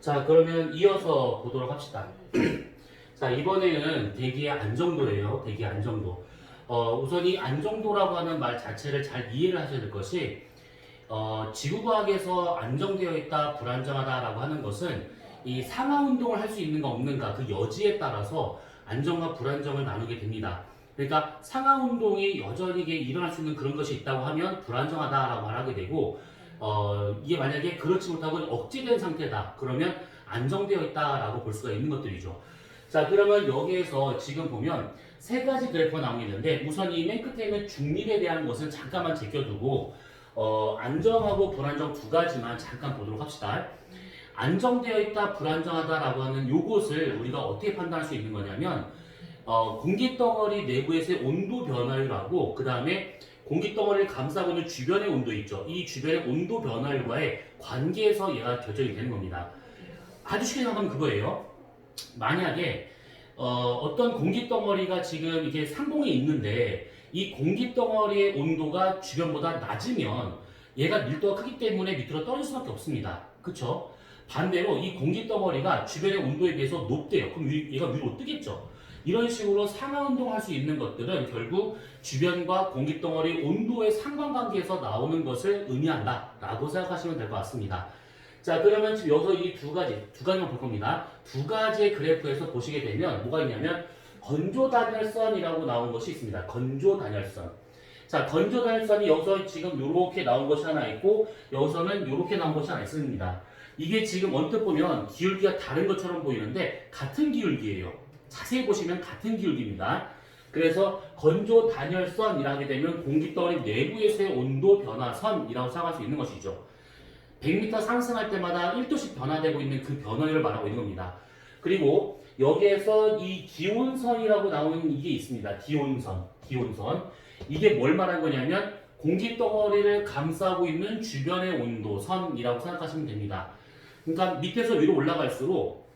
자, 그러면 이어서 보도록 합시다. 자, 이번에는 대기의 안정도예요. 대기의 안정도. 우선 이 안정도라고 하는 말 자체를 잘 이해를 하셔야 될 것이, 지구과학에서 안정되어 있다, 불안정하다라고 하는 것은 이 상하 운동을 할 수 있는가 없는가 그 여지에 따라서 안정과 불안정을 나누게 됩니다. 그러니까 상하 운동이 여전히 일어날 수 있는 그런 것이 있다고 하면 불안정하다라고 말하게 되고, 이게 만약에 그렇지 못하고 억제된 상태다 그러면 안정되어 있다라고 볼 수가 있는 것들이죠. 자, 그러면 여기에서 지금 보면 세 가지 그래프가 나오고 있는데, 우선 이 맨 끝에 있는 중립에 대한 것은 잠깐만 제껴두고 안정하고 불안정 두 가지만 잠깐 보도록 합시다. 안정되어 있다, 불안정하다라고 하는 요것을 우리가 어떻게 판단할 수 있는 거냐면, 공기덩어리 내부에서의 온도 변화율하고 그 다음에 공기덩어리를 감싸고 있는 주변의 온도 있죠. 이 주변의 온도 변화율과의 관계에서 얘가 결정이 되는 겁니다. 아주 쉽게 생각하면 그거예요. 만약에 어떤 공기덩어리가 지금 이게 상공에 있는데 이 공기덩어리의 온도가 주변보다 낮으면 얘가 밀도가 크기 때문에 밑으로 떨어질 수밖에 없습니다. 그쵸? 반대로 이 공기덩어리가 주변의 온도에 비해서 높대요. 그럼 얘가 위로 뜨겠죠? 이런 식으로 상하 운동할 수 있는 것들은 결국 주변과 공기덩어리 온도의 상관관계에서 나오는 것을 의미한다라고 생각하시면 될 것 같습니다. 자, 그러면 지금 여기서 이 두 가지만 볼 겁니다. 두 가지의 그래프에서 보시게 되면 뭐가 있냐면 건조 단열선이라고 나온 것이 있습니다. 건조 단열선. 자, 건조 단열선이 여기서 지금 이렇게 나온 것이 하나 있고 여기서는 이렇게 나온 것이 하나 있습니다. 이게 지금 언뜻 보면 기울기가 다른 것처럼 보이는데 같은 기울기예요. 자세히 보시면 같은 기울기입니다. 그래서 건조 단열선이라 하게 되면 공기덩어리 내부에서의 온도 변화선이라고 생각할 수 있는 것이죠. 100m 상승할 때마다 1도씩 변화되고 있는 그 변화율을 말하고 있는 겁니다. 그리고 여기에서 이 기온선이라고 나오는 이게 있습니다. 기온선. 이게 뭘 말하는 거냐면 공기덩어리를 감싸고 있는 주변의 온도선이라고 생각하시면 됩니다. 그러니까 밑에서 위로 올라갈수록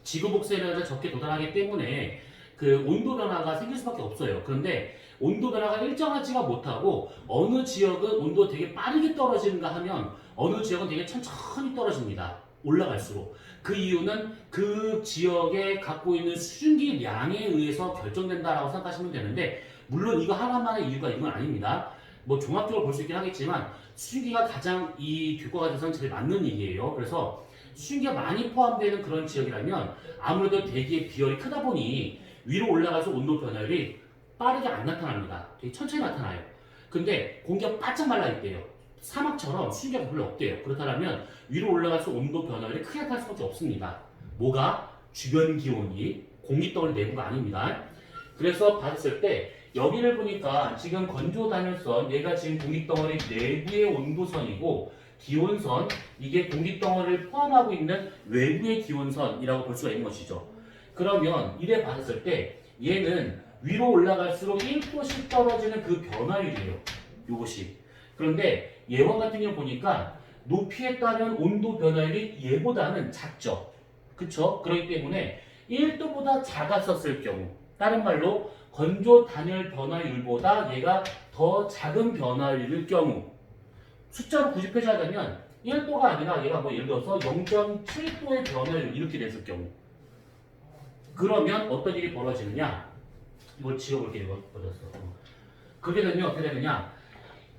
지구 복사에너지가 적게 도달하기 때문에 그 온도 변화가 생길 수밖에 없어요. 그런데 온도 변화가 일정하지가 못하고 어느 지역은 온도 되게 빠르게 떨어지는가 하면 어느 지역은 되게 천천히 떨어집니다. 올라갈수록. 그 이유는 그 지역에 갖고 있는 수증기량에 의해서 결정된다라고 생각하시면 되는데, 물론 이거 하나만의 이유가 있는 건 아닙니다. 뭐 종합적으로 볼 수 있긴 하겠지만 수증기가 가장 이 교과 과정에서는 제일 맞는 얘기예요. 그래서 수증기가 많이 포함되는 그런 지역이라면 아무래도 대기의 비열이 크다 보니 위로 올라가서 온도 변화율이 빠르게 안 나타납니다. 되게 천천히 나타나요. 근데 공기가 바짝 말라 있대요. 사막처럼 수증기가 별로 없대요. 그렇다면 위로 올라가서 온도 변화율이 크게 나타날 수밖에 없습니다. 뭐가? 주변 기온이 공기덩어리 내부가 아닙니다. 그래서 봤을 때 여기를 보니까 지금 건조 단열선, 얘가 지금 공기덩어리 내부의 온도선이고 기온선, 이게 공기덩어리를 포함하고 있는 외부의 기온선이라고 볼 수가 있는 것이죠. 그러면 이래 봤을 때 얘는 위로 올라갈수록 1도씩 떨어지는 그 변화율이에요. 요것이. 그런데 얘와 같은 경우 보니까 높이에 따른 온도 변화율이 얘보다는 작죠. 그쵸? 그렇기 때문에 1도보다 작았었을 경우, 다른 말로 건조 단열 변화율보다 얘가 더 작은 변화율일 경우, 숫자로 구집해자면 1도가 아니라 얘가 뭐 예를 들어서 0.7도의 변화율 이렇게 됐을 경우, 그러면 어떤 일이 벌어지느냐? 이걸 지워볼게. 이거 버렸어. 그렇게 되면 어떻게 되느냐?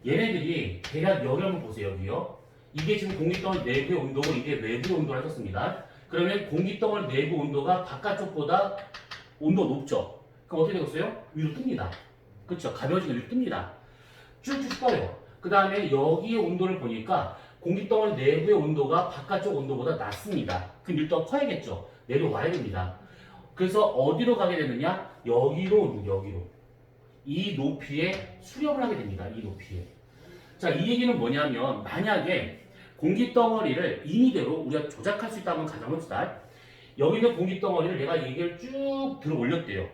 얘네들이 대략 여기 한번 보세요. 여기요. 이게 지금 공기덩어리 내부의 온도고 이게 외부의 온도를 하셨습니다. 그러면 공기덩어리 내부 온도가 바깥쪽보다 온도가 높죠. 그럼 어떻게 되겠어요? 위로 뜹니다. 그렇죠? 가벼워지면 위로 뜹니다. 쭉쭉 떠요. 그 다음에 여기의 온도를 보니까 공기덩어리 내부의 온도가 바깥쪽 온도보다 낮습니다. 그럼 밀도가 커야겠죠? 내려와야 됩니다. 그래서 어디로 가게 되느냐? 여기로. 이 높이에 수렴을 하게 됩니다. 이 높이에. 자, 이 얘기는 뭐냐면 만약에 공기덩어리를 임의대로 우리가 조작할 수 있다면 가정합시다. 여기 있는 공기덩어리를 내가 얘기를 쭉 들어 올렸대요.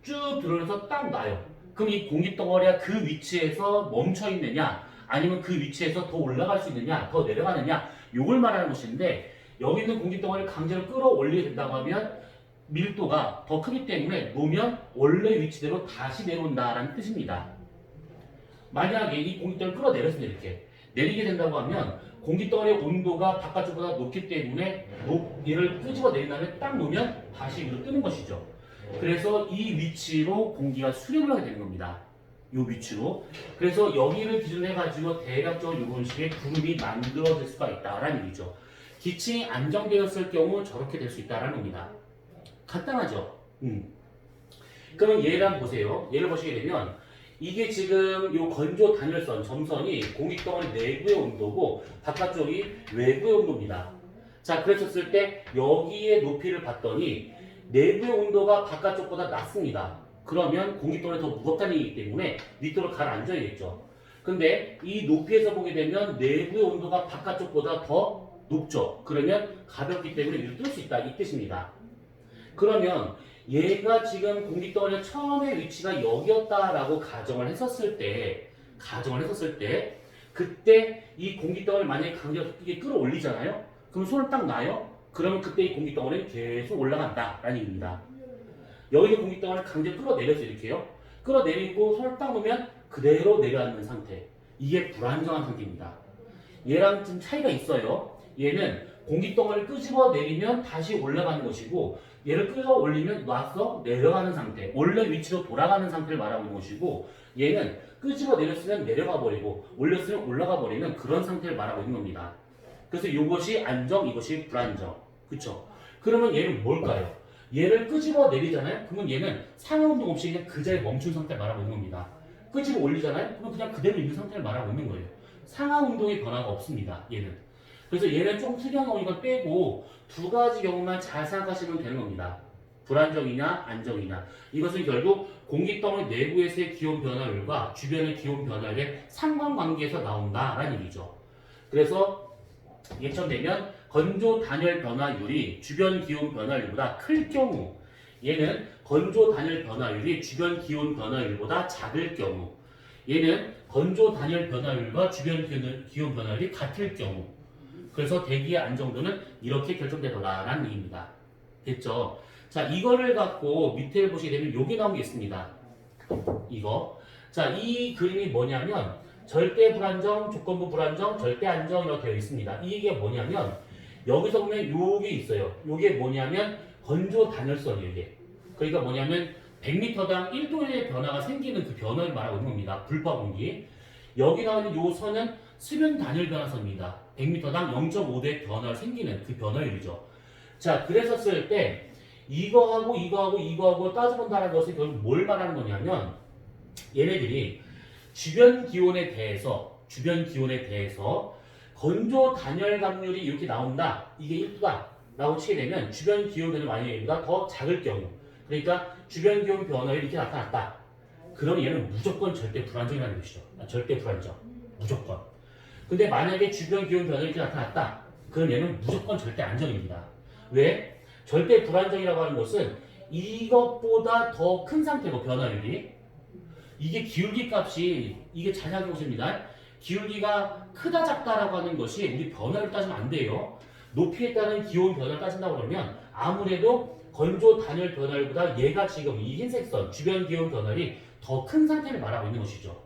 쭉 들어올려서 딱 놔요. 그럼 이 공기덩어리가 그 위치에서 멈춰 있느냐, 아니면 그 위치에서 더 올라갈 수 있느냐, 더 내려가느냐, 요걸 말하는 것인데, 여기 있는 공기덩어리를 강제로 끌어올리게 된다고 하면 밀도가 더 크기 때문에 놓으면 원래 위치대로 다시 내려온다라는 뜻입니다. 만약에 이 공기덩어리를 끌어내렸습니다. 이렇게 내리게 된다고 하면 공기덩어리의 온도가 바깥쪽보다 높기 때문에 얘를 끄집어 내린 다음에 딱 놓으면 다시 위로 뜨는 것이죠. 그래서 이 위치로 공기가 수렴을 하게 되는 겁니다. 이 위치로. 그래서 여기를 기준으로 해가지고 대략적으로 이런 식의 구름이 만들어질 수가 있다라는 얘기죠. 기층이 안정되었을 경우 저렇게 될 수 있다라는 겁니다. 간단하죠? 그러면 얘를 한번 보세요. 얘를 보시게 되면 이게 지금 요 건조 단열선, 점선이 공기덩어리 내부의 온도고 바깥쪽이 외부의 온도입니다. 자, 그랬었을 때 여기에 높이를 봤더니 내부의 온도가 바깥쪽보다 낮습니다. 그러면 공기덩어리 더 무겁다는 얘기이기 때문에 밑으로 가라앉아야겠죠. 근데 이 높이에서 보게 되면 내부의 온도가 바깥쪽보다 더 높죠. 그러면 가볍기 때문에 위로 뜰 수 있다 이 뜻입니다. 그러면 얘가 지금 공기덩어리의 처음에 위치가 여기였다라고 가정을 했었을 때 그때 이 공기덩어리를 만약에 강제로 이게 끌어올리잖아요. 그럼 손을 딱 놔요. 그러면 그때 이 공기덩어리는 계속 올라간다라는 얘기입니다. 여기 있는 공기덩어리를 강제로 끌어내려서 이렇게요. 끌어내리고 손을 딱 놓으면 그대로 내려앉는 상태. 이게 불안정한 상태입니다. 얘랑 좀 차이가 있어요. 얘는 공기덩어리를 끄집어 내리면 다시 올라가는 것이고 얘를 끌어올리면 놔서 내려가는 상태, 원래 위치로 돌아가는 상태를 말하고 있는 것이고 얘는 끄집어 내렸으면 내려가 버리고 올렸으면 올라가 버리는 그런 상태를 말하고 있는 겁니다. 그래서 이것이 안정, 이것이 불안정. 그쵸? 그러면 얘는 뭘까요? 얘를 끄집어 내리잖아요? 그러면 얘는 상하 운동 없이 그냥 그 자리에 멈춘 상태를 말하고 있는 겁니다. 끄집어 올리잖아요? 그러면 그냥 그대로 있는 상태를 말하고 있는 거예요. 상하 운동의 변화가 없습니다. 얘는. 그래서 얘는 좀 특이한 경우니까 빼고 두 가지 경우만 잘 생각하시면 되는 겁니다. 불안정이냐 안정이냐. 이것은 결국 공기덩어리 내부에서의 기온 변화율과 주변의 기온 변화율의 상관관계에서 나온다라는 얘기죠. 그래서 예천되면 건조 단열 변화율이 주변 기온 변화율보다 클 경우, 얘는 건조 단열 변화율이 주변 기온 변화율보다 작을 경우, 얘는 건조 단열 변화율과 주변 기온 변화율이 같을 경우, 그래서 대기의 안정도는 이렇게 결정되더라라는 얘기입니다. 됐죠? 자, 이거를 갖고 밑에 보시게 되면 여기 나온 게 있습니다. 이거. 자, 이 그림이 뭐냐면 절대 불안정, 조건부 불안정, 절대 안정 이렇게 되어 있습니다. 이게 뭐냐면 여기서 보면 요게 있어요. 요게 뭐냐면 건조 단열선이에요, 이게. 그러니까 뭐냐면 100m당 1도의 변화가 생기는 그 변화를 말하고 있는 겁니다. 불파 공기. 여기 나오는 요 선은 수변 단열 변화선입니다. 100m당 0.5도의 변화가 생기는 그 변화율이죠. 자, 그랬었을 때 이거하고 따져본다는 것은 결국 뭘 말하는 거냐면 얘네들이 주변 기온에 대해서 건조 단열 감률이 이렇게 나온다. 이게 1도다 라고 치게 되면 주변 기온 변화 만약에 얘보다 더 작을 경우, 그러니까 주변 기온 변화율이 이렇게 나타났다. 그럼 얘는 무조건 절대 불안정이라는 것이죠. 절대 불안정. 무조건. 근데 만약에 주변 기온 변화율이 이렇게 나타났다. 그럼 얘는 무조건 절대 안정입니다. 왜? 절대 불안정이라고 하는 것은 이것보다 더 큰 상태고 변화율이 이게 기울기 값이 이게 잘 생각해 보십니다. 기울기가 크다 작다라고 하는 것이 우리 변화를 따지면 안 돼요. 높이에 따른 기온 변화를 따진다고 그러면 아무래도 건조 단열 변화율보다 얘가 지금 이 흰색 선 주변 기온 변화율이 더 큰 상태를 말하고 있는 것이죠.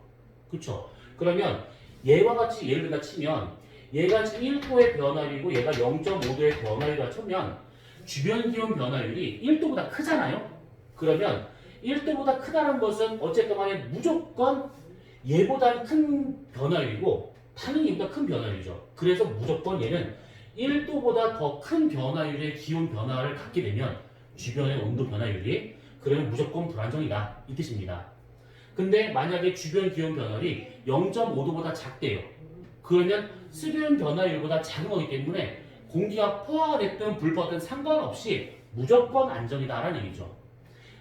그렇죠? 그러면 얘와 같이 예를 들어 치면 얘가 지금 1도의 변화율이고 얘가 0.5도의 변화율이라 치면 주변 기온 변화율이 1도보다 크잖아요. 그러면 1도보다 크다는 것은 어쨌든 간에 무조건 얘보다 큰 변화율이고 당연히 얘보다 큰 변화율이죠. 그래서 무조건 얘는 1도보다 더 큰 변화율의 기온 변화를 갖게 되면 주변의 온도 변화율이 그러면 무조건 불안정이다 이 뜻입니다. 근데 만약에 주변 기온 변화율이 0.5도보다 작대요. 그러면 수변 변화율보다 작은 거기 때문에 공기가 포화가 됐든 불포화든 상관없이 무조건 안정이다라는 얘기죠.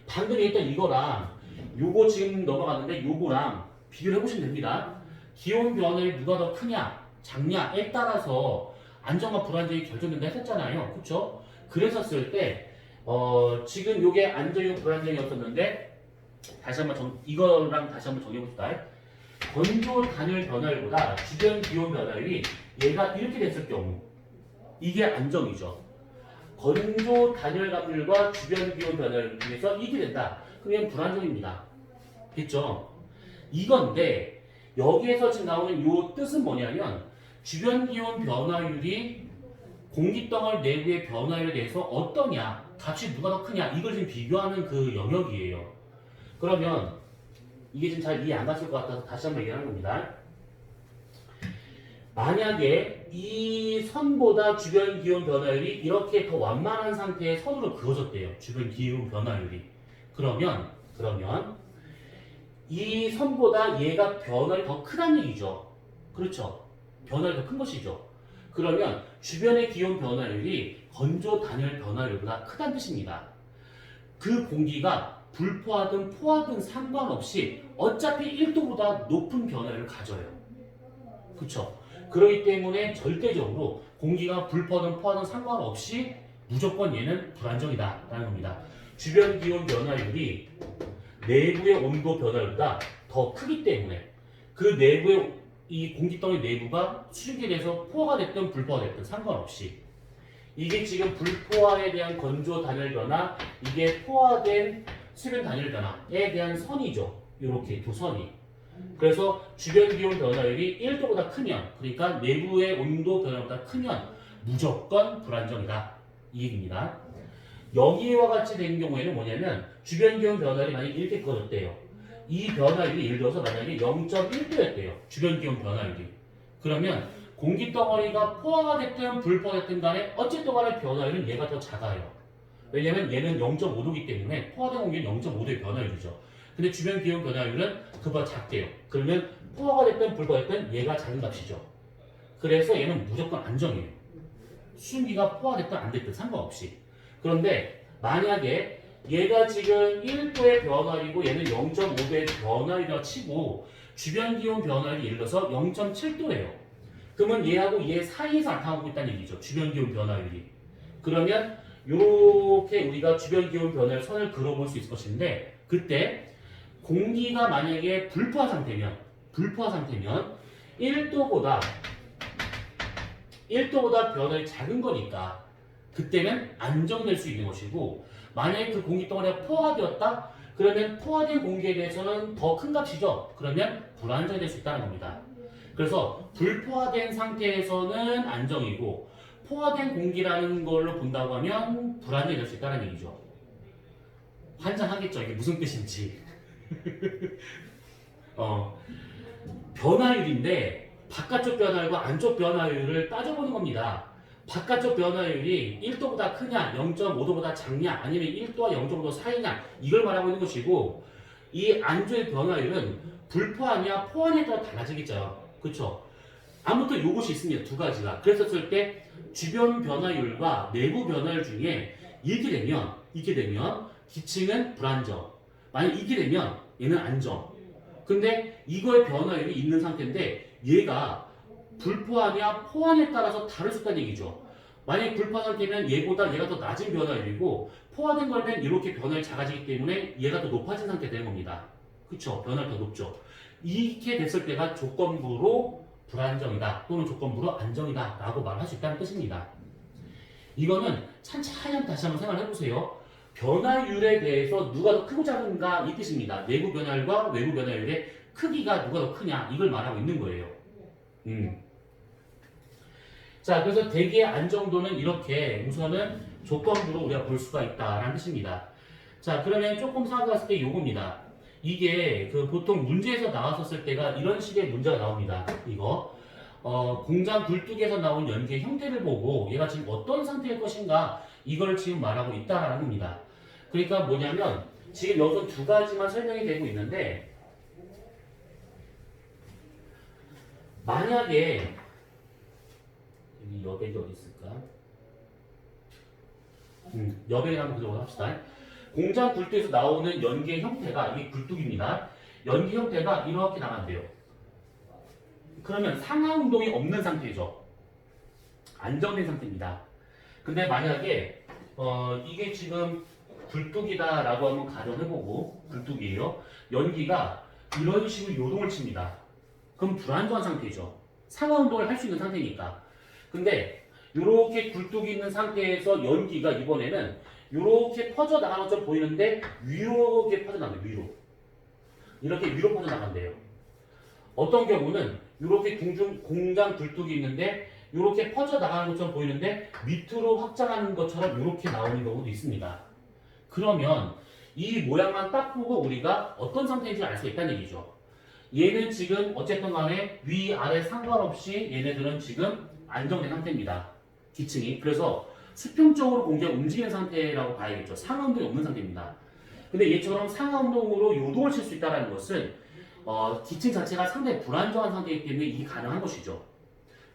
방금 얘기했던 이거랑 요거 지금 넘어갔는데 요거랑 비교를 해보시면 됩니다. 기온 변화율이 누가 더 크냐 작냐에 따라서 안정과 불안정이 결정된다 했었잖아요. 그쵸? 그랬었을 때 지금 요게 안정이고 불안정이었었는데 다시 한번 이거랑 다시 한번 정해봅시다. 건조 단열 변화율보다 주변 기온 변화율이 얘가 이렇게 됐을 경우 이게 안정이죠. 건조 단열 감률과 주변 기온 변화율 중에서 이게 된다. 그럼 얘는 불안정입니다. 됐죠? 이건데 여기에서 지금 나오는 요 뜻은 뭐냐면 주변 기온 변화율이 공기덩어리 내부의 변화율에 대해서 어떠냐, 값이 누가 더 크냐, 이걸 지금 비교하는 그 영역이에요. 그러면 이게 지금 잘 이해 안 갔을 것 같아서 다시 한번 얘기하는 겁니다. 만약에 이 선보다 주변 기온 변화율이 이렇게 더 완만한 상태의 선으로 그어졌대요. 주변 기온 변화율이. 그러면 이 선보다 얘가 변화율이 더 크다는 얘기죠. 그렇죠. 변화율이 더 큰 것이죠. 그러면 주변의 기온 변화율이 건조 단열 변화율보다 크다는 뜻입니다. 그 공기가 불포화든 포화든 상관없이 어차피 1도보다 높은 변화율을 가져요. 그렇죠. 그렇기 때문에 절대적으로 공기가 불포하든 포하든 상관없이 무조건 얘는 불안정이다 라는 겁니다. 주변 기온 변화율이 내부의 온도 변화율보다 더 크기 때문에 그 내부의 이 공기덩어리 내부가 수증기에 대해서 포화가 됐든 불포화가 됐든 상관없이 이게 지금 불포화에 대한 건조 단열 변화, 이게 포화된 수변 단열 변화에 대한 선이죠. 이렇게 두 선이. 그래서 주변 기온 변화율이 1도보다 크면, 그러니까 내부의 온도 변화보다 크면 무조건 불안정이다. 이 얘기입니다. 여기와 같이 된 경우에는 뭐냐면 주변 기온 변화율이 만약에 이렇게 꺼졌대요. 이 변화율이 예를 들어서 만약에 0.1도였대요. 주변 기온 변화율이. 그러면 공기 덩어리가 포화가 됐든 불포화가 됐든 간에 어쨌든 간에 변화율은 얘가 더 작아요. 왜냐면 얘는 0.5도이기 때문에 포화된 공기는 0.5도의 변화율이죠. 근데 주변 기온 변화율은 그보다 작대요. 그러면 포화가 됐든 불포화가 됐든 얘가 작은 값이죠. 그래서 얘는 무조건 안정이에요. 수증기가 포화됐든 안 됐든 상관없이. 그런데 만약에 얘가 지금 1도의 변화율이고 얘는 0.5도의 변화율이라고 치고 주변 기온 변화율이 예를 들어서 0.7도예요. 그러면 얘하고 얘 사이에서 나타나고 있다는 얘기죠. 주변 기온 변화율이. 그러면 이렇게 우리가 주변 기온 변화율 선을 그려볼 수 있을 것인데 그때 공기가 만약에 불포화 상태면 1도보다 변화율이 작은 거니까 그때는 안정될 수 있는 것이고 만약에 그 공기 덩어리가 포화되었다? 그러면 포화된 공기에 대해서는 더 큰 값이죠. 그러면 불안정이 될 수 있다는 겁니다. 그래서 불포화된 상태에서는 안정이고 포화된 공기라는 걸로 본다고 하면 불안정이 될 수 있다는 얘기죠. 환장하겠죠. 이게 무슨 뜻인지. 변화율인데 바깥쪽 변화율과 안쪽 변화율을 따져보는 겁니다. 바깥쪽 변화율이 1도보다 크냐, 0.5도보다 작냐, 아니면 1도와 0.5도 사이냐 이걸 말하고 있는 것이고 이 안쪽의 변화율은 불포화냐 포화냐에 따라 달라지겠죠. 그렇죠? 아무튼 요것이 있습니다. 두 가지가. 그랬었을 때 주변 변화율과 내부 변화율 중에 이렇게 되면 기층은 불안정. 만약 이렇게 되면 얘는 안정. 근데 이거의 변화율이 있는 상태인데 얘가 불포화냐 포화냐에 따라서 다를 수 있다는 얘기죠. 만약 불포화 상태면 얘보다 얘가 더 낮은 변화율이고 포화된 거면 이렇게 변화율이 작아지기 때문에 얘가 더 높아진 상태 되는 겁니다. 그쵸? 변화율이 더 높죠. 이렇게 됐을 때가 조건부로 불안정이다 또는 조건부로 안정이다 라고 말할 수 있다는 뜻입니다. 이거는 찬찬히 다시 한번 생각을 해보세요. 변화율에 대해서 누가 더 크고 작은가 이 뜻입니다. 내부 변화율과 외부 변화율의 크기가 누가 더 크냐 이걸 말하고 있는 거예요. 자, 그래서 대기의 안정도는 이렇게 우선은 조건부로 우리가 볼 수가 있다라는 뜻입니다. 자, 그러면 조금 생각했을 때 요겁니다. 이게 그 보통 문제에서 나왔었을 때가 이런 식의 문제가 나옵니다. 이거 공장 굴뚝에서 나온 연기의 형태를 보고 얘가 지금 어떤 상태일 것인가 이걸 지금 말하고 있다라는 겁니다. 그러니까 뭐냐면 지금 여기서 두 가지만 설명이 되고 있는데 만약에 여기 여백이 어디 있을까? 여백을 한번 그려보도록 합시다. 공장 굴뚝에서 나오는 연기의 형태가 이게 굴뚝입니다. 연기 형태가 이렇게 나간대요. 그러면 상하 운동이 없는 상태죠. 안정된 상태입니다. 근데 만약에 이게 지금 굴뚝이다라고 한번 가정해보고 굴뚝이에요. 연기가 이런 식으로 요동을 칩니다. 그럼 불안정한 상태죠. 상하 운동을 할 수 있는 상태니까. 근데 이렇게 굴뚝이 있는 상태에서 연기가 이번에는 이렇게 퍼져나가는 것처럼 보이는데 위로 이렇게 퍼져나간대요. 위로. 이렇게 위로 퍼져나간대요. 어떤 경우는 이렇게 공장 굴뚝이 있는데 이렇게 퍼져 나가는 것처럼 보이는데 밑으로 확장하는 것처럼 이렇게 나오는 경우도 있습니다. 그러면 이 모양만 딱 보고 우리가 어떤 상태인지 알 수 있다는 얘기죠. 얘는 지금 어쨌든 간에 위아래 상관없이 얘네들은 지금 안정된 상태입니다. 기층이. 그래서 수평적으로 공기가 움직이는 상태라고 봐야겠죠. 상하 운동이 없는 상태입니다. 근데 얘처럼 상하 운동으로 요동을 칠 수 있다는 것은 기층 자체가 상당히 불안정한 상태이기 때문에 이게 가능한 것이죠.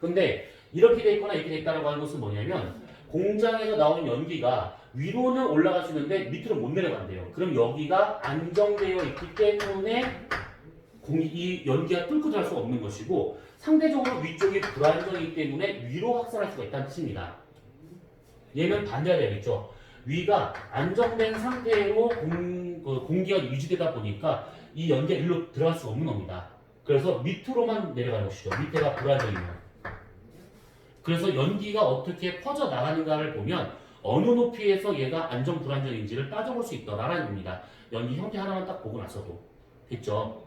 근데 이렇게 돼 있거나 이렇게 돼 있다고 하는 것은 뭐냐면 공장에서 나오는 연기가 위로는 올라갈 수 있는데 밑으로 못 내려간대요. 그럼 여기가 안정되어 있기 때문에 이 연기가 뚫고 들어갈 수가 없는 것이고 상대적으로 위쪽이 불안정이기 때문에 위로 확산할 수가 있다는 뜻입니다. 얘는 반대가 되겠죠. 위가 안정된 상태로 공기가 유지되다 보니까 이 연기가 일로 들어갈 수가 없는 겁니다. 그래서 밑으로만 내려가는 것이죠. 밑에가 불안정이면. 그래서 연기가 어떻게 퍼져 나가는가를 보면 어느 높이에서 얘가 안정 불안정인지를 따져볼 수 있더라라는 겁니다. 연기 형태 하나만 딱 보고 나서도. 됐죠?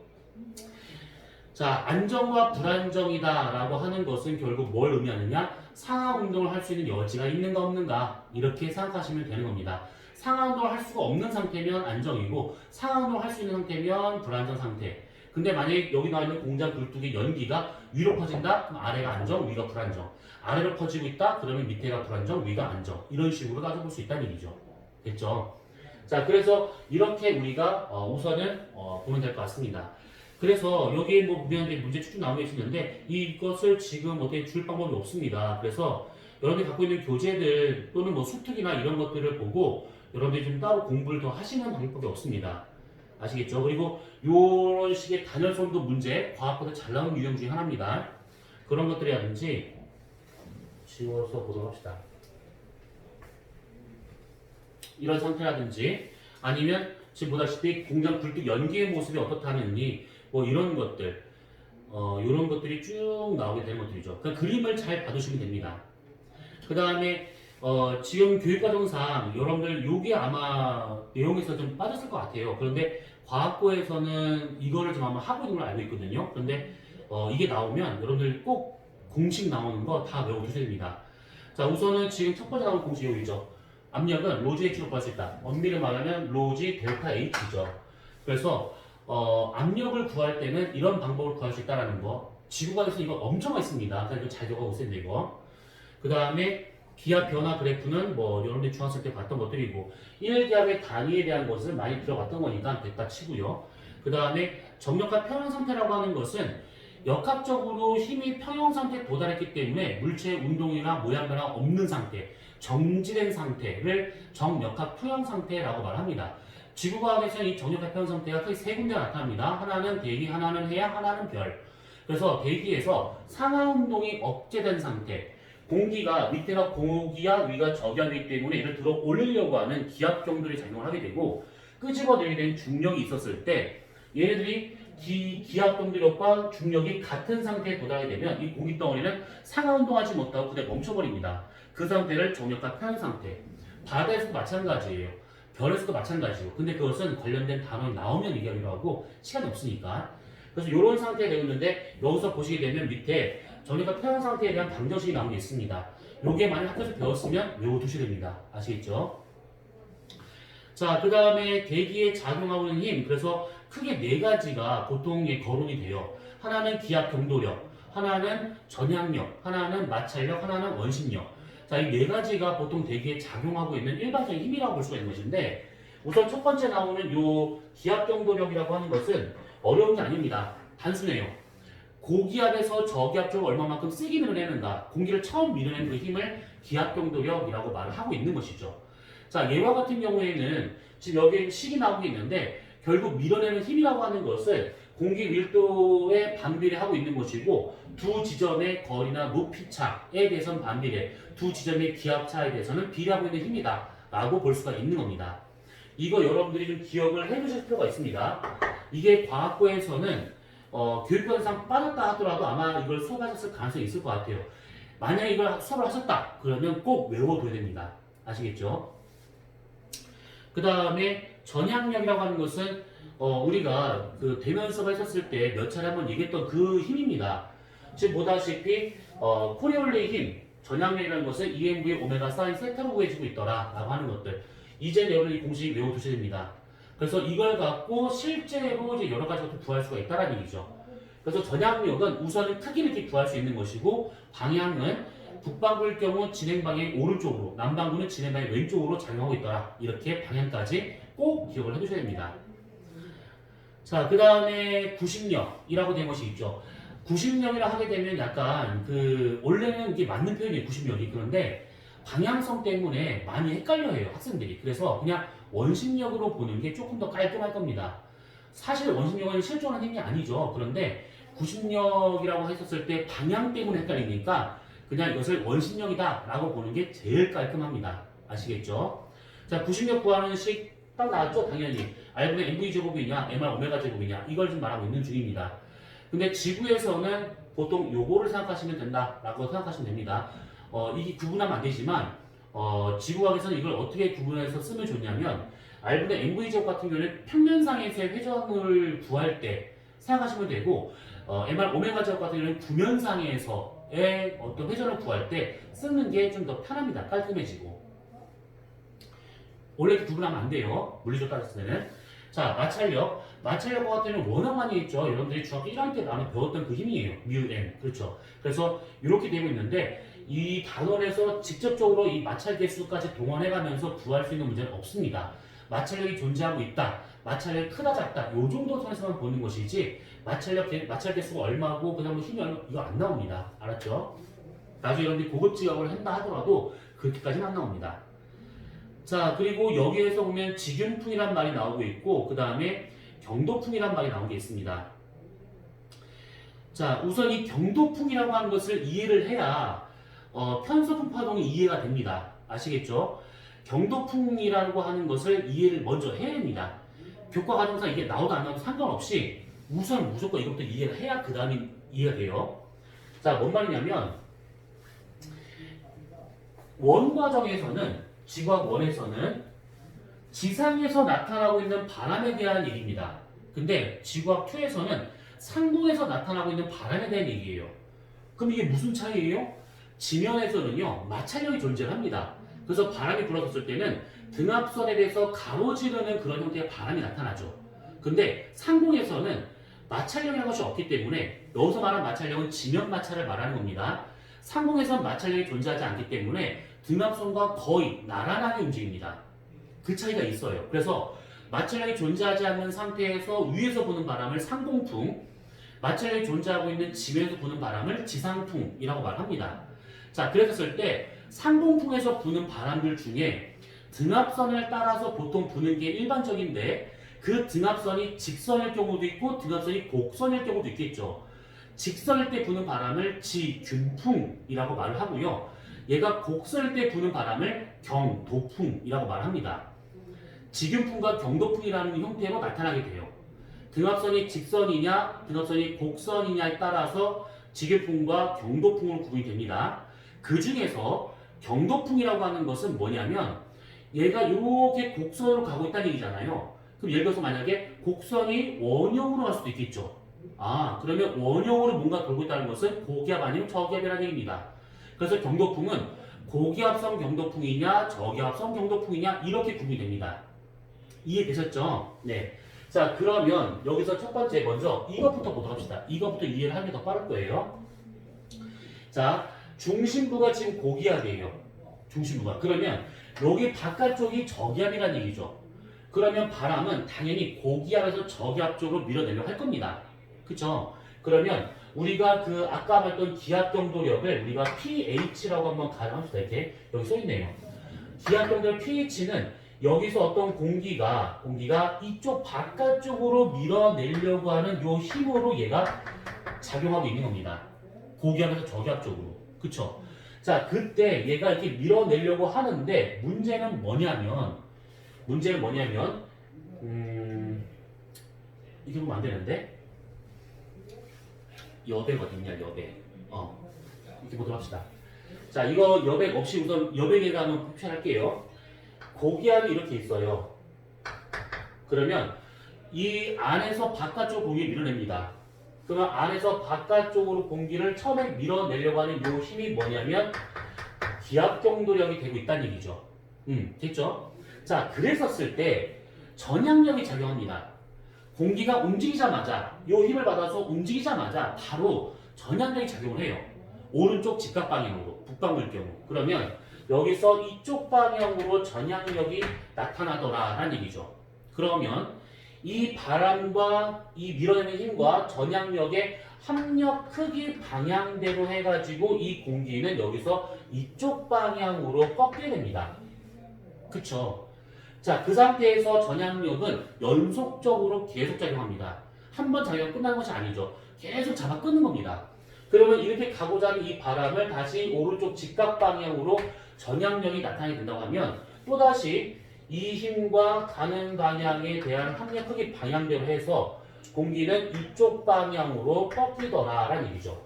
자, 안정과 불안정이다라고 하는 것은 결국 뭘 의미하느냐? 상하 운동을 할 수 있는 여지가 있는가 없는가 이렇게 생각하시면 되는 겁니다. 상하 운동을 할 수가 없는 상태면 안정이고 상하 운동을 할 수 있는 상태면 불안정 상태. 근데 만약에 여기 나와 있는 공장 굴뚝의 연기가 위로 퍼진다? 그럼 아래가 안정, 위가 불안정. 아래로 퍼지고 있다? 그러면 밑에가 불안정, 위가 안정. 이런 식으로 따져볼 수 있다는 얘기죠. 됐죠? 자, 그래서 이렇게 우리가 우선은 보면 될 것 같습니다. 그래서 여기에 뭐 보면 문제 쭉쭉 나오게 있는데 이것을 지금 어떻게 줄 방법이 없습니다. 그래서 여러분들이 갖고 있는 교재들 또는 뭐 수특이나 이런 것들을 보고 여러분들이 좀 따로 공부를 더 하시는 방법이 없습니다. 아시겠죠? 그리고 이런 식의 단열성도 문제, 과학보다 잘 나오는 유형 중에 하나입니다. 그런 것들이라든지 지워서 보도록 합시다. 이런 상태라든지 아니면 지금 보다시피 공장 굴뚝 연기의 모습이 어떻다느니 뭐 이런 것들 이런 것들이 쭉 나오게 되는 것들이죠. 그러니까 그림을 잘 봐두시면 됩니다. 그 다음에 지금 교육과정상 여러분들 요게 아마 내용에서 좀 빠졌을 것 같아요. 그런데 과학고에서는 이거를 좀 아마 하고 있는 걸 알고 있거든요. 그런데 이게 나오면 여러분들 꼭 공식 나오는 거 다 외워두셔야 됩니다. 자, 우선은 지금 첫 번째 나온 공식이 여기죠. 압력은 로지 H로 구할 수 있다. 엄밀히 말하면 로지 델타 H죠. 그래서 압력을 구할 때는 이런 방법을 구할 수 있다는 거. 지구과에서 이거 엄청 많이 씁니다. 그러니까 잘 적어보세요, 이거. 그 다음에 기압 변화 그래프는 뭐 여러분들이 중학생 때 봤던 것들이고 1기압의 단위에 대한 것을 많이 들어봤던 거니까 됐다 치고요. 그 다음에 정력합 평형 상태라고 하는 것은 역학적으로 힘이 평형 상태에 도달했기 때문에 물체의 운동이나 모양 변화가 없는 상태, 정지된 상태를 정역학 평형 상태라고 말합니다. 지구과학에서는 이 정역학 평형 상태가 크게 세 군데 나타납니다. 하나는 대기, 하나는 해양, 하나는 별. 그래서 대기에서 상하 운동이 억제된 상태, 공기가 밑에가 고기압, 위가 저기압이기 때문에 얘를 들어 올리려고 하는 기압 경돌이 작용을 하게 되고 끄집어내게 된 중력이 있었을 때 얘네들이 기압 경도력과 중력이 같은 상태에 도달하게 되면 이 공기 덩어리는 상하 운동하지 못하고 그대로 멈춰버립니다. 그 상태를 정역과 평형 상태. 바다에서도 마찬가지예요. 별에서도 마찬가지고. 근데 그것은 관련된 단어가 나오면 얘기하기로 하고 시간이 없으니까. 그래서 이런 상태가 되어 있는데 여기서 보시게 되면 밑에 정역과 평형 상태에 대한 방정식이 나온 게 있습니다. 요게 만약 학교에서 배웠으면 외워두셔야 됩니다. 아시겠죠? 자, 그 다음에 대기에 작용하고 있는 힘. 그래서 크게 네 가지가 보통 거론이 돼요. 하나는 기압 경도력, 하나는 전향력, 하나는 마찰력, 하나는 원심력. 자, 이 네 가지가 보통 대기에 작용하고 있는 일반적인 힘이라고 볼 수가 있는 것인데 우선 첫 번째 나오는 요 기압 경도력이라고 하는 것은 어려운 게 아닙니다. 단순해요. 고기압에서 저기압 쪽을 얼마만큼 세게 밀어내는가, 공기를 처음 밀어내는 그 힘을 기압 경도력이라고 말을 하고 있는 것이죠. 자, 얘와 같은 경우에는 지금 여기 식이 나오고 있는데 결국 밀어내는 힘이라고 하는 것을 공기 밀도에 반비례하고 있는 것이고 두 지점의 거리나 높이 차에 대해서는 반비례, 두 지점의 기압 차에 대해서는 비례하고 있는 힘이다 라고 볼 수가 있는 겁니다. 이거 여러분들이 좀 기억을 해두실 필요가 있습니다. 이게 과학고에서는 교육과정상 빠졌다 하더라도 아마 이걸 수업하셨을 가능성이 있을 것 같아요. 만약에 이걸 수업을 하셨다 그러면 꼭 외워둬야 됩니다. 아시겠죠? 그 다음에 전향력이라고 하는 것은 우리가 그 대면 수업을 했었을 때 몇 차례 한번 얘기했던 그 힘입니다. 지금 보다시피 코리올레의 힘, 전향력이라는 것은 EMV 오메가 사인 세타로 구해지고 있더라 라고 하는 것들. 이제 여러분이 공식 외워두셔야 됩니다. 그래서 이걸 갖고 실제로 이제 여러 가지 것도 구할 수가 있다는 얘기죠. 그래서 전향력은 우선은 크기를 이렇게 구할 수 있는 것이고, 방향은 북반구일 경우 진행 방향이 오른쪽으로, 남반구는 진행 방향이 왼쪽으로 작용하고 있더라. 이렇게 방향까지 꼭 기억을 해두셔야 됩니다. 자, 그 다음에 구심력이라고 된 것이 있죠. 구심력이라 하게 되면 약간 원래는 이게 맞는 표현이에요, 구심력이. 그런데 방향성 때문에 많이 헷갈려해요, 학생들이. 그래서 그냥 원심력으로 보는 게 조금 더 깔끔할 겁니다. 사실 원심력은 실존하는 힘이 아니죠. 그런데 구심력이라고 했었을 때 방향 때문에 헷갈리니까 그냥 이것을 원심력이다 라고 보는 게 제일 깔끔합니다. 아시겠죠? 자, 구심력 구하는 식 딱 나왔죠? 당연히 R분의 MV 제곱이냐 MR 오메가 제곱이냐 이걸 지금 말하고 있는 중입니다. 근데 지구에서는 보통 요거를 생각하시면 된다 라고 생각하시면 됩니다. 이게 구분하면 안 되지만 지구학에서는 이걸 어떻게 구분해서 쓰면 좋냐면 R분의 MV 제곱 같은 경우는 평면상에서의 회전을 구할 때 생각하시면 되고, MR 오메가 제곱 같은 경우는 구면상에서의 어떤 회전을 구할 때 쓰는 게 좀 더 편합니다. 깔끔해지고. 원래 구분하면 안 돼요. 물리적 따랐을 때는. 자, 마찰력. 마찰력 같은 경우는 워낙 많이 했죠. 여러분들이 중학교 1학년 때 나는 배웠던 그 힘이에요. μm. 그렇죠. 그래서 이렇게 되고 있는데, 이 단원에서 직접적으로 이 마찰 개수까지 동원해가면서 구할 수 있는 문제는 없습니다. 마찰력이 존재하고 있다. 마찰력이 크다 작다. 요 정도 선에서만 보는 것이지 마찰 개수가 얼마고 그다음에 힘이 얼마 이거 안 나옵니다. 알았죠? 나중에 여러분들이 고급 지각을 한다 하더라도 그렇게까지는 안 나옵니다. 자, 그리고 여기에서 보면 직윤풍이란 말이 나오고 있고 그 다음에 경도풍이란 말이 나온 게 있습니다. 자, 우선 이 경도풍이라고 하는 것을 이해를 해야 편서풍 파동이 이해가 됩니다. 아시겠죠? 경도풍이라고 하는 것을 이해를 먼저 해야 됩니다. 교과 과정상 이게 나오도 안 나오도 상관없이 우선 무조건 이것부터 이해를 해야 그 다음에 이해가 돼요. 자, 뭔 말이냐면 원 과정에서는 지구학 원에서는 지상에서 나타나고 있는 바람에 대한 얘기입니다. 근데 지구학 2에서는 상공에서 나타나고 있는 바람에 대한 얘기예요. 그럼 이게 무슨 차이예요? 지면에서는요 마찰력이 존재합니다. 그래서 바람이 불어섰을 때는 등압선에 대해서 가로지르는 그런 형태의 바람이 나타나죠. 근데 상공에서는 마찰력이라는 것이 없기 때문에 여기서 말하는 마찰력은 지면 마찰을 말하는 겁니다. 상공에선 마찰력이 존재하지 않기 때문에 등압선과 거의 나란하게 움직입니다. 그 차이가 있어요. 그래서 마찰력이 존재하지 않는 상태에서 위에서 부는 바람을 상공풍, 마찰력이 존재하고 있는 지면에서 부는 바람을 지상풍이라고 말합니다. 자, 그랬을 때 상공풍에서 부는 바람들 중에 등압선을 따라서 보통 부는 게 일반적인데 그 등압선이 직선일 경우도 있고 등압선이 곡선일 경우도 있겠죠. 직선일 때 부는 바람을 지균풍이라고 말을 하고요. 얘가 곡선일 때 부는 바람을 경도풍이라고 말합니다. 지균풍과 경도풍이라는 형태로 나타나게 돼요. 등압선이 직선이냐 등압선이 곡선이냐에 따라서 지균풍과 경도풍으로 구분이 됩니다. 그 중에서 경도풍이라고 하는 것은 뭐냐면 얘가 이렇게 곡선으로 가고 있다는 얘기잖아요. 그럼 예를 들어서 만약에 곡선이 원형으로 갈 수도 있겠죠. 그러면 원형으로 뭔가 돌고 있다는 것은 고기압 아니면 저기압이라는 얘기입니다. 그래서 경도풍은 고기압성 경도풍이냐 저기압성 경도풍이냐 이렇게 구분이 됩니다. 이해되셨죠? 네. 자, 그러면 여기서 첫 번째 먼저 이것부터 보도록 합시다. 이것부터 이해를 하는 게 더 빠를 거예요. 자, 중심부가 지금 고기압이에요. 중심부가. 그러면 여기 바깥쪽이 저기압이라는 얘기죠. 그러면 바람은 당연히 고기압에서 저기압 쪽으로 밀어내려고 할 겁니다. 그쵸? 그러면 우리가 아까 봤던 기압 경도력을 우리가 pH라고 한번 가정합시다. 이렇게 여기 써있네요. 기압 경도력 pH는 여기서 어떤 공기가 이쪽 바깥쪽으로 밀어내려고 하는 요 힘으로 얘가 작용하고 있는 겁니다. 고기압에서 저기압 쪽으로. 그쵸? 자, 그때 얘가 이렇게 밀어내려고 하는데 문제는 뭐냐면 이게 보면 안 되는데 여백 어딨냐 여백. 이렇게 보도록 합시다. 자, 이거 여백 없이 우선 여백에다 한번 표현할게요. 고기압이 이렇게 있어요. 그러면 이 안에서 바깥쪽 공기를 밀어냅니다. 그러면 안에서 바깥쪽으로 공기를 처음에 밀어내려고 하는 이 힘이 뭐냐면 기압경도력이 되고 있다는 얘기죠. 됐죠? 자, 그랬었을 때 전향력이 작용합니다. 공기가 움직이자마자 이 힘을 받아서 움직이자마자 바로 전향력이 작용을 해요. 오른쪽 직각 방향으로 북방울 경우. 그러면 여기서 이쪽 방향으로 전향력이 나타나더라라는 얘기죠. 그러면 이 바람과 이 밀어내는 힘과 전향력의 합력 크기 방향대로 해가지고 이 공기는 여기서 이쪽 방향으로 꺾이게 됩니다. 그쵸? 자, 그 상태에서 전향력은 연속적으로 계속 작용합니다. 한 번 작용 끝나는 것이 아니죠. 계속 잡아 끄는 겁니다. 그러면 이렇게 가고자 하는 이 바람을 다시 오른쪽 직각 방향으로 전향력이 나타나게 된다고 하면 또다시 이 힘과 가는 방향에 대한 합력 크기 방향대로 해서 공기는 이쪽 방향으로 꺾이더라라는 얘기죠.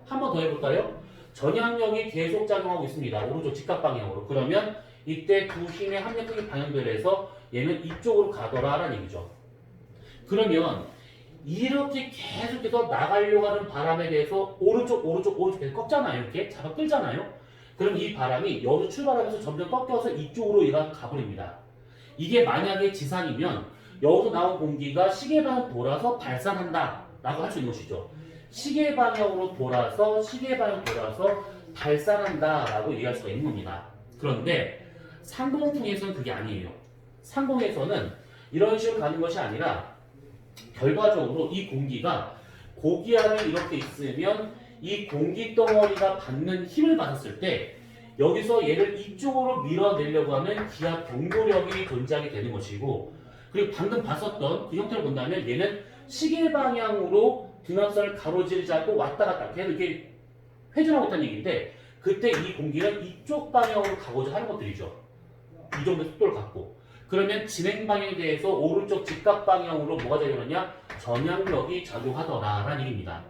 한 번 더 해볼까요? 전향력이 계속 작용하고 있습니다. 오른쪽 직각 방향으로. 그러면 이때 두 힘의 합력 크기 방향대로 해서 얘는 이쪽으로 가더라라는 얘기죠. 그러면 이렇게 계속해서 나가려고 하는 바람에 대해서 오른쪽 계속 꺾잖아요. 이렇게 잡아 끌잖아요. 그럼 이 바람이 여기서 출발하면서 점점 꺾여서 이쪽으로 얘가 가버립니다. 이게 만약에 지상이면 여기서 나온 공기가 시계 방향 돌아서 발산한다 라고 할 수 있는 것이죠. 시계 방향으로 돌아서 발산한다 라고 얘기할 수가 있는 겁니다. 그런데 상공풍에서는 그게 아니에요. 상공에서는 이런 식으로 가는 것이 아니라 결과적으로 이 공기가 고기압이 이렇게 있으면 이 공기 덩어리가 받는 힘을 받았을 때 여기서 얘를 이쪽으로 밀어내려고 하는 기압 경도력이 존재하게 되는 것이고, 그리고 방금 봤었던 그 형태를 본다면 얘는 시계 방향으로 등압선을 가로지르지 않고 왔다 갔다 계속 이렇게 회전하고 있다는 얘기인데, 그때 이 공기는 이쪽 방향으로 가고자 하는 것들이죠. 이 정도 속도를 갖고. 그러면 진행 방향에 대해서 오른쪽 직각 방향으로 뭐가 작용하냐? 전향력이 작용하더라라는 얘기입니다.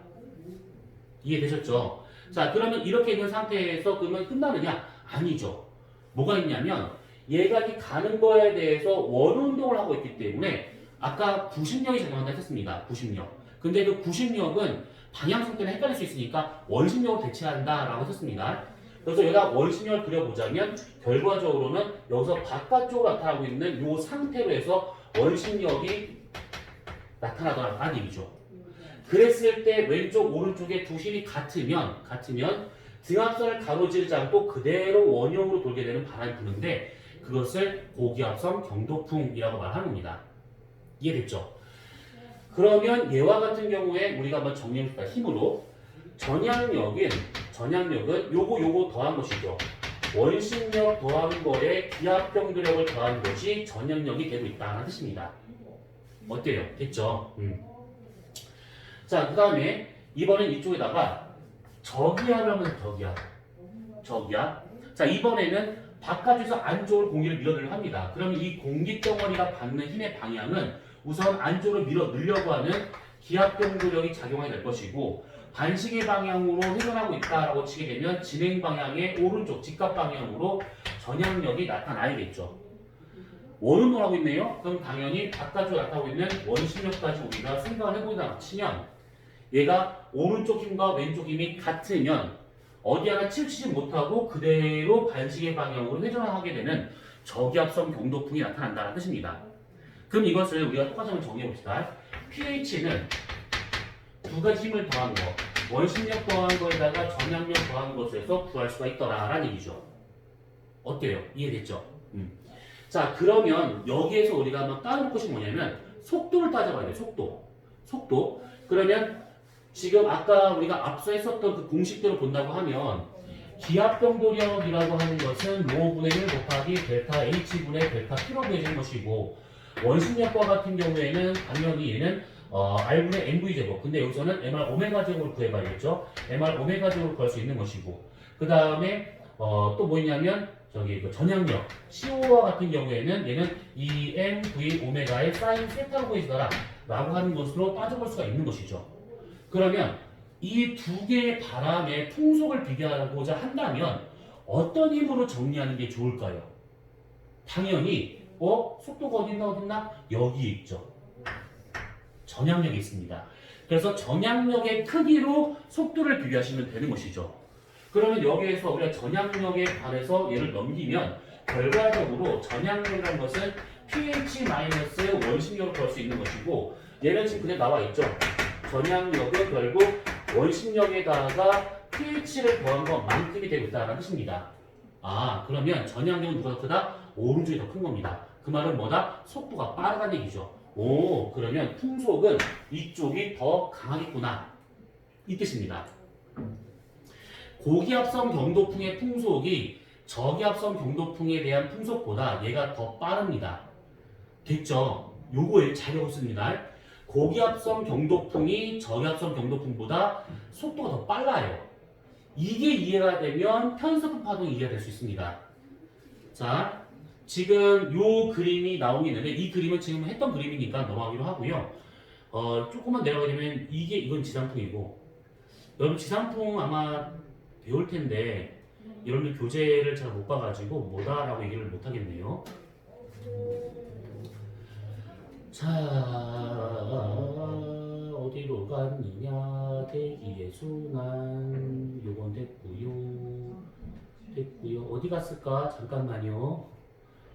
이해되셨죠? 자, 그러면 이렇게 있는 상태에서 그러면 끝나느냐? 아니죠. 뭐가 있냐면 얘가 이렇게 가는 거에 대해서 원운동을 하고 있기 때문에 아까 구심력이 작용한다 했었습니다. 구심력. 근데 그 구심력은 방향성 때문에 헷갈릴 수 있으니까 원심력으로 대체한다라고 했었습니다. 그래서 여기다 원심력을 그려보자면 결과적으로는 여기서 바깥쪽으로 나타나고 있는 이 상태로 해서 원심력이 나타나더라는 얘기죠. 그랬을 때 왼쪽 오른쪽의 두 힘이 같으면 등압선을 가로지르지 않고 그대로 원형으로 돌게 되는 바람이 부는데 그것을 고기압성 경도풍이라고 말하는 겁니다. 이해됐죠? 그러면 얘와 같은 경우에 우리가 한번 정리해볼까? 힘으로 전향력은 요거 더한 것이죠. 원심력 더한 거에 기압경도력을 더한 것이 전향력이 되고 있다는 뜻입니다. 어때요? 됐죠? 자, 그 다음에 이번엔 이쪽에다가 저기압을 하면 저기압. 자, 이번에는 바깥에서 안쪽으로 공기를 밀어내려고 합니다. 그러면 이 공기 덩어리가 받는 힘의 방향은 우선 안쪽으로 밀어 넣으려고 하는 기압경도력이 작용하게 될 것이고, 반시계 방향으로 회전하고 있다라고 치게 되면 진행 방향의 오른쪽 직각 방향으로 전향력이 나타나야겠죠. 원운동을 하고 있네요. 그럼 당연히 바깥쪽으로 나타나고 있는 원심력까지 우리가 생각을 해보자 치면 얘가 오른쪽 힘과 왼쪽 힘이 같으면 어디 하나 치우치지 못하고 그대로 반시계 방향으로 회전하게 되는 저기압성 경도풍이 나타난다는 뜻입니다. 그럼 이것을 우리가 똑같이 한번 정리해봅시다. pH는 두 가지 힘을 더한 거, 원심력 더한 거에다가 전향력 더한 것에서 구할 수가 있더라라는 얘기죠. 어때요? 이해됐죠? 자, 그러면 여기에서 우리가 한번 따져볼 것이 뭐냐면 속도를 따져봐야 돼요. 속도. 그러면 지금 아까 우리가 앞서 했었던 그 공식대로 본다고 하면 기압경도력이라고 하는 것은 로분의 1 곱하기 델타 H분의 델타 P로 구해지는 것이고, 원심력과 같은 경우에는 당연히 얘는 R분의 MV 제곱. 근데 여기서는 MR 오메가 제곱을 구해봐야겠죠. MR 오메가 제곱을 구할 수 있는 것이고, 그 다음에 또 뭐 있냐면 그 전향력 CO와 같은 경우에는 얘는 EMV 오메가의 사인 세타로 구해지더라 라고 하는 것으로 따져볼 수가 있는 것이죠. 그러면 이 두 개의 바람의 풍속을 비교하고자 한다면 어떤 힘으로 정리하는 게 좋을까요? 당연히 속도가 어딨나? 여기 있죠. 전향력이 있습니다. 그래서 전향력의 크기로 속도를 비교하시면 되는 것이죠. 그러면 여기에서 우리가 전향력에 관해서 얘를 넘기면 결과적으로 전향력이라는 것은 pH- 원심력으로 볼 수 있는 것이고 얘는 지금 그냥 나와 있죠. 전향력은 결국 원심력에다가 pH를 더한 것만큼이 되고 있다는 뜻입니다. 아, 그러면 전향력은 누가 더 크다? 오른쪽이 더 큰 겁니다. 그 말은 뭐다? 속도가 빠르다는 얘기죠. 오, 그러면 풍속은 이쪽이 더 강하겠구나. 이 뜻입니다. 고기압성 경도풍의 풍속이 저기압성 경도풍에 대한 풍속보다 얘가 더 빠릅니다. 됐죠? 요거에 잘 적었습니다. 고기압성 경도풍이 저기압성 경도풍보다 속도가 더 빨라요. 이게 이해가 되면 편서풍 파동이 이해가 될 수 있습니다. 자, 지금 요 그림이 나오고 있는데 이 그림은 지금 했던 그림이니까 넘어가기로 하고요. 조금만 내려가게 되면 이건 지상풍이고 여러분 지상풍 아마 배울 텐데 여러분들 교재를 잘 못 봐가지고 뭐다라고 얘기를 못 하겠네요. 자, 어디로 갔느냐? 대기의 순환. 요건 됐고요. 어디 갔을까? 잠깐만요.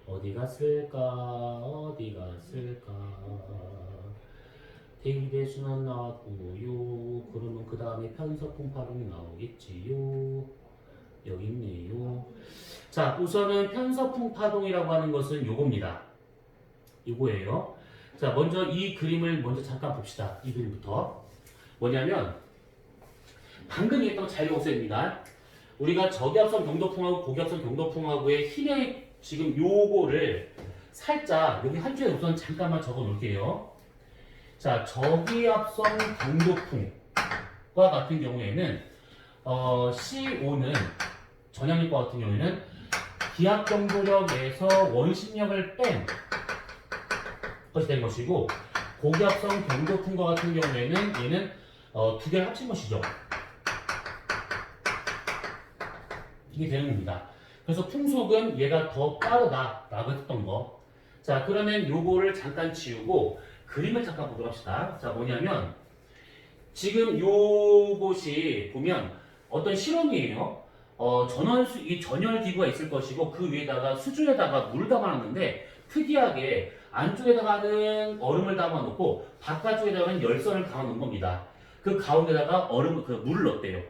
어디 갔을까? 대기의 순환 나왔고요. 그러면 그 다음에 편서풍 파동이 나오겠지요. 여기 있네요. 자, 우선은 편서풍 파동이라고 하는 것은 요겁니다. 이거예요. 자, 먼저 이 그림을 먼저 잠깐 봅시다. 이 그림부터. 뭐냐면 방금 얘기했던 거 잘 적었어야 됩니다. 우리가 저기압성 경도풍하고 고기압성 경도풍하고의 힘의 지금 요거를 살짝 여기 한 줄에 우선 잠깐만 적어 놓을게요. 자, 저기압성 경도풍과 같은 경우에는 CO-는 전향력과 같은 경우에는 기압경도력에서 원심력을 뺀 것이 된 것이고 고기압성 경도풍과 같은 경우에는 얘는 두 개를 합친 것이죠. 이게 되는 겁니다. 그래서 풍속은 얘가 더 빠르다라고 했던 거. 자, 그러면 요거를 잠깐 지우고 그림을 잠깐 보도록 합시다. 자, 뭐냐면 지금 요것이 보면 어떤 실험이에요. 이 전열 기구가 있을 것이고 그 위에다가 수조에다가 물을 담아놨는데 특이하게 안쪽에다가는 얼음을 담아놓고 바깥쪽에다가는 열선을 감아놓은 겁니다. 그 가운데다가 물을 넣었대요.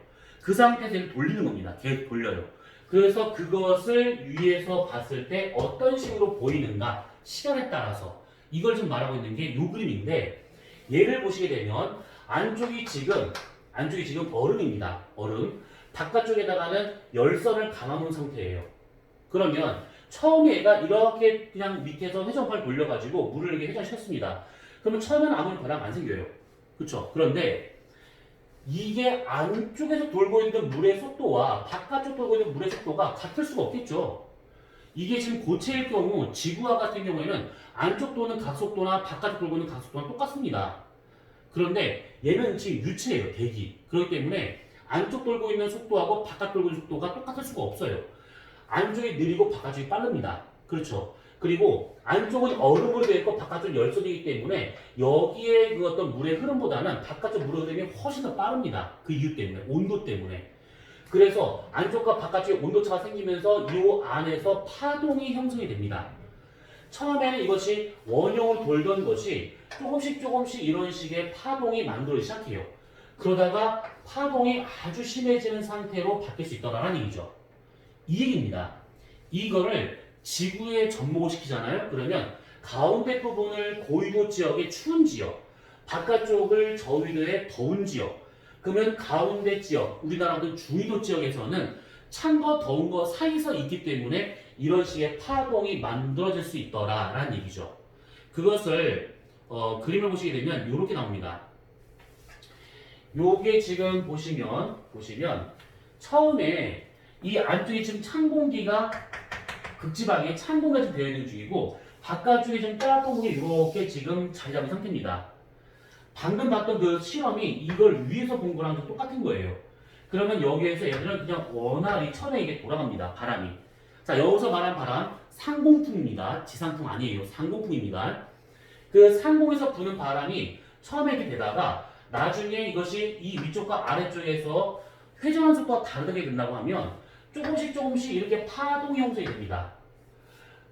그 상태에서 이렇게 돌리는 겁니다. 계속 돌려요. 그래서 그것을 위에서 봤을 때 어떤 식으로 보이는가 시간에 따라서 이걸 지금 말하고 있는 게 이 그림인데 얘를 보시게 되면 안쪽이 지금 얼음입니다. 얼음. 바깥쪽에다가는 열선을 감아놓은 상태예요. 그러면 처음에 얘가 이렇게 그냥 밑에서 회전판을 돌려가지고 물을 이렇게 회전시켰습니다. 그러면 처음에는 아무런 변화가 안 생겨요. 그렇죠? 그런데 이게 안쪽에서 돌고 있는 물의 속도와 바깥쪽 돌고 있는 물의 속도가 같을 수가 없겠죠. 이게 지금 고체일 경우 지구와 같은 경우에는 안쪽 도는 각속도나 바깥쪽 돌고 있는 각속도는 똑같습니다. 그런데 얘는 지금 유체예요. 대기. 그렇기 때문에 안쪽 돌고 있는 속도하고 바깥 돌고 있는 속도가 똑같을 수가 없어요. 안쪽이 느리고 바깥쪽이 빠릅니다. 그렇죠. 그리고 안쪽은 얼음으로 되어 있고 바깥쪽은 열선이기 때문에 여기에 그 어떤 물의 흐름보다는 바깥쪽 물의 흐름이 훨씬 더 빠릅니다. 그 이유 때문에, 온도 때문에. 그래서 안쪽과 바깥쪽에 온도차가 생기면서 이 안에서 파동이 형성이 됩니다. 처음에는 이것이 원형으로 돌던 것이 조금씩 이런 식의 파동이 만들어지기 시작해요. 그러다가 파동이 아주 심해지는 상태로 바뀔 수 있다는 얘기죠. 이 얘기입니다. 이거를 지구에 접목을 시키잖아요. 그러면 가운데 부분을 고위도 지역의 추운 지역, 바깥쪽을 저위도의 더운 지역, 그러면 가운데 지역, 우리나라 같은 중위도 지역에서는 찬 거 더운 거 사이서 있기 때문에 이런 식의 파동이 만들어질 수 있더라라는 얘기죠. 그것을 그림을 보시게 되면 이렇게 나옵니다. 요게 지금 보시면 처음에 이 안쪽에 지금 찬 공기가 극지방에 찬 공기가 지금 되어 있는 중이고 바깥쪽에 좀 따뜻한 공기 이렇게 지금 자리 잡은 상태입니다. 방금 봤던 그 실험이 이걸 위에서 본 거랑 좀 똑같은 거예요. 그러면 여기에서 얘들은 그냥 원활히 천에 이게 돌아갑니다. 바람이. 자, 여기서 말한 바람 상공풍입니다. 지상풍 아니에요. 상공풍입니다. 그 상공에서 부는 바람이 처음에 이렇게 되다가 나중에 이것이 이 위쪽과 아래쪽에서 회전한 속도가 다르게 된다고 하면 조금씩 이렇게 파동이 형성이 됩니다.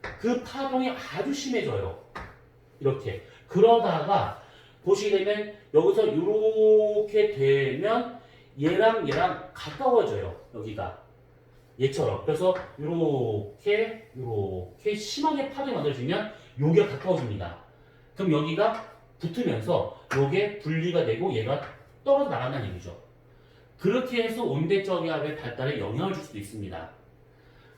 그 파동이 아주 심해져요. 이렇게. 그러다가 보시게 되면 여기서 이렇게 되면 얘랑 가까워져요. 여기가. 얘처럼. 그래서 이렇게 심하게 파동이 만들어지면 여기가 가까워집니다. 그럼 여기가 붙으면서 요게 분리가 되고 얘가 떨어져 나간다는 얘기죠. 그렇게 해서 온대저기압의 발달에 영향을 줄 수도 있습니다.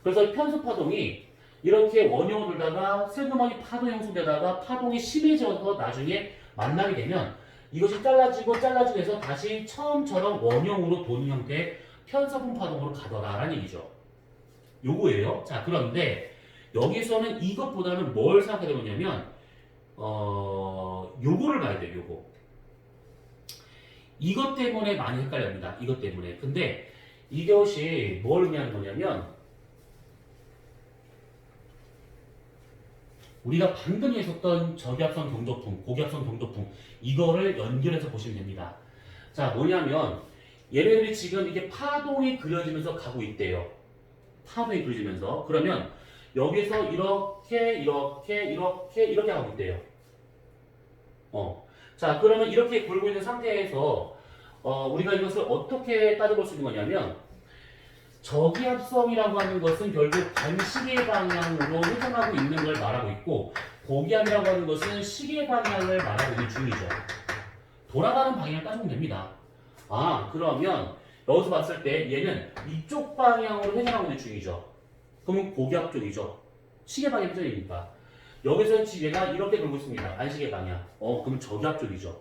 그래서 편수 파동이 이렇게 원형을 돌다가 슬그머니 파동 형성되다가 파동이 심해져서 나중에 만나게 되면 이것이 잘라지고 해서 다시 처음처럼 원형으로 도는 형태의 편서분 파동으로 가더라라는 얘기죠. 요거예요. 자, 그런데 여기서는 이것보다는 뭘 생각해야 되냐면 요거를 봐야 돼요. 요거. 이것 때문에 많이 헷갈립니다. 이것 때문에. 근데 이것이 뭘 의미하는 거냐면 우리가 방금 했었던 저기압선 경도풍, 고기압선 경도풍 이거를 연결해서 보시면 됩니다. 자, 뭐냐면 얘네들이 지금 이게 파동이 그려지면서 가고 있대요. 파동이 그려지면서. 그러면 여기서 이렇게 가고 있대요. 자, 그러면 이렇게 돌고 있는 상태에서 우리가 이것을 어떻게 따져볼 수 있는 거냐면 저기압성이라고 하는 것은 결국 반시계 방향으로 회전하고 있는 걸 말하고 있고 고기압이라고 하는 것은 시계 방향을 말하고 있는 중이죠. 돌아가는 방향을 따지면 됩니다. 아, 그러면 여기서 봤을 때 얘는 이쪽 방향으로 회전하고 있는 중이죠. 그러면 고기압 쪽이죠. 시계 방향 회전이니까. 여기서는 지금 얘가 이렇게 돌고 있습니다. 반시계 방향. 그러면 저기압 쪽이죠.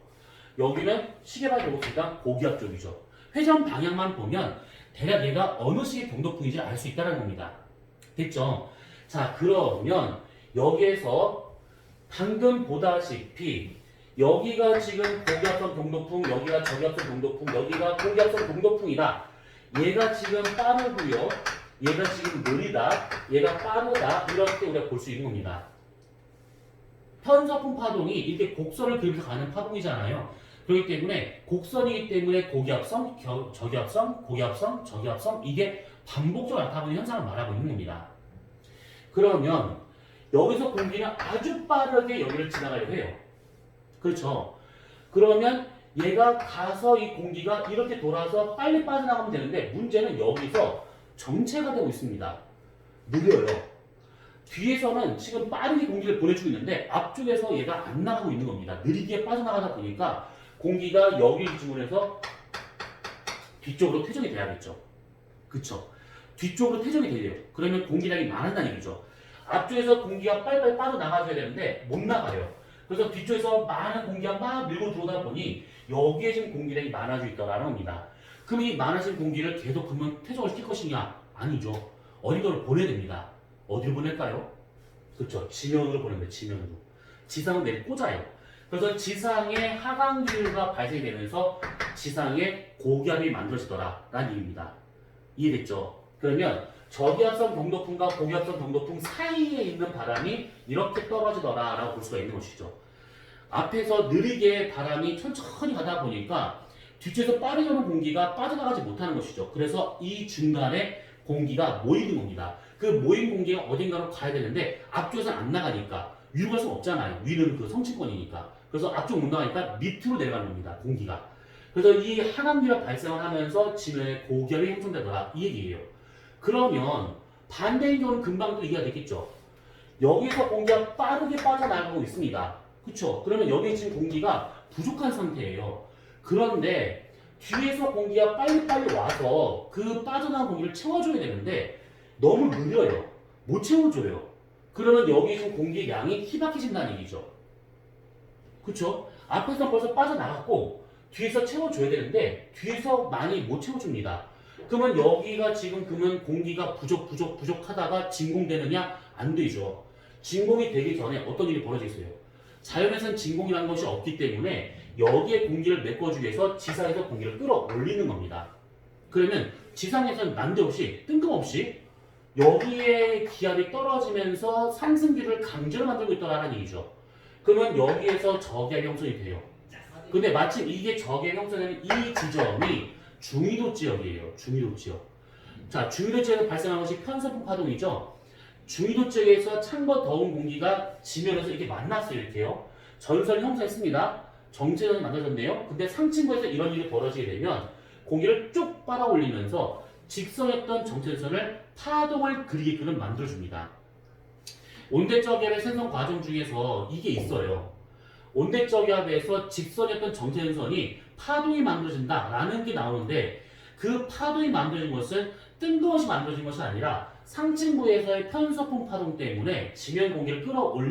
여기는 시계 방향 돌고 있으니까 고기압 쪽이죠. 회전 방향만 보면 대략 얘가 어느 식의 경도풍인지 알 수 있다는 겁니다. 됐죠? 자, 그러면 여기에서 방금 보다시피 여기가 지금 고기압선 경도풍, 여기가 저기압선 경도풍, 여기가 고기압선 경도풍이다. 얘가 지금 빠르고요. 얘가 지금 느리다. 얘가 빠르다. 이렇게 우리가 볼 수 있는 겁니다. 편서풍 파동이 이렇게 곡선을 그리면서 가는 파동이잖아요. 그렇기 때문에 곡선이기 때문에 고기압성, 저기압성, 고기압성, 저기압성 이게 반복적으로 나타나는 현상을 말하고 있는 겁니다. 그러면 여기서 공기는 아주 빠르게 여기를 지나가려고 해요. 그렇죠? 그러면 얘가 가서 이 공기가 이렇게 돌아서 빨리 빠져나가면 되는데 문제는 여기서 정체가 되고 있습니다. 느려요. 뒤에서는 지금 빠르게 공기를 보내주고 있는데 앞쪽에서 얘가 안 나가고 있는 겁니다. 느리게 빠져나가다 보니까 공기가 여기를 기준으로 해서 뒤쪽으로 퇴적이 돼야겠죠. 그쵸? 뒤쪽으로 퇴적이 돼야 돼요. 그러면 공기량이 많아진다는 얘기죠. 앞쪽에서 공기가 빨리빨리 빠져나가줘야 되는데 못 나가요. 그래서 뒤쪽에서 많은 공기가 막 밀고 들어오다 보니 여기에 지금 공기량이 많아지고 있다는 겁니다. 그럼 이 많아진 공기를 계속 그러면 퇴적을 시킬 것이냐? 아니죠. 어디로 보내야 됩니다. 어디로 보낼까요? 그렇죠. 지면으로 보냅니다. 지면으로. 지상은 내리 꽂아요. 그래서 지상에 하강기류가 발생이 되면서 지상에 고기압이 만들어지더라 라는 얘기입니다. 이해됐죠? 그러면 저기압성 경도풍과 고기압성 경도풍 사이에 있는 바람이 이렇게 떨어지더라 라고 볼 수가 있는 것이죠. 앞에서 느리게 바람이 천천히 가다 보니까 뒤쪽에서 빠르게 오는 공기가 빠져나가지 못하는 것이죠. 그래서 이 중간에 공기가 모이는 겁니다. 그 모인 공기가 어딘가로 가야 되는데 앞쪽에서는 안 나가니까 위로 갈 수가 없잖아요. 위는 그 성층권이니까. 그래서 앞쪽 못 나가니까 밑으로 내려가는 겁니다. 공기가. 그래서 이 하강기가 발생을 하면서 지면에 고기압이 형성되더라 이 얘기예요. 그러면 반대인 경우는 금방도 이해가 되겠죠. 여기서 공기가 빠르게 빠져나가고 있습니다. 그쵸? 그러면 여기 지금 공기가 부족한 상태예요. 그런데 뒤에서 공기가 빨리빨리 와서 그 빠져나간 공기를 채워줘야 되는데 너무 느려요. 못 채워줘요. 그러면 여기 지금 공기의 양이 희박해진다는 얘기죠. 그쵸? 앞에서 벌써 빠져나갔고 뒤에서 채워줘야 되는데 뒤에서 많이 못 채워줍니다. 그러면 여기가 지금 그러면 공기가 부족하다가 진공되느냐? 안 되죠. 진공이 되기 전에 어떤 일이 벌어지겠어요? 자연에서는 진공이라는 것이 없기 때문에 여기에 공기를 메꿔주기 위해서 지상에서 공기를 끌어올리는 겁니다. 그러면 지상에서는 난데없이 뜬금없이 여기에 기압이 떨어지면서 상승기를 강제로 만들고 있다는 얘기죠. 그러면 여기에서 저기압이 형성이 돼요. 근데 마침 이게 저기압이 형성되는 이 지점이 중위도 지역이에요. 중위도 지역. 자, 중위도 지역에서 발생하는 것이 편서풍 파동이죠. 중위도 지역에서 찬과 더운 공기가 지면에서 이렇게 만났어요. 이렇게요. 전선이 형성했습니다. 정체선이 만들어졌네요. 근데 상층부에서 이런 일이 벌어지게 되면 공기를 쭉 빨아올리면서 직선했던 정체선을 파동을 그리게끔 만들어줍니다. 온대저기압의 생성 과정 중에서 이게 있어요. 온대저기압에서 직선했던 정체선이 파동이 만들어진다라는 게 나오는데 그 파동이 만들어진 것은 뜬금없이 만들어진 것이 아니라 상층부에서의 편서풍 파동 때문에 지면 공기를 끌어올리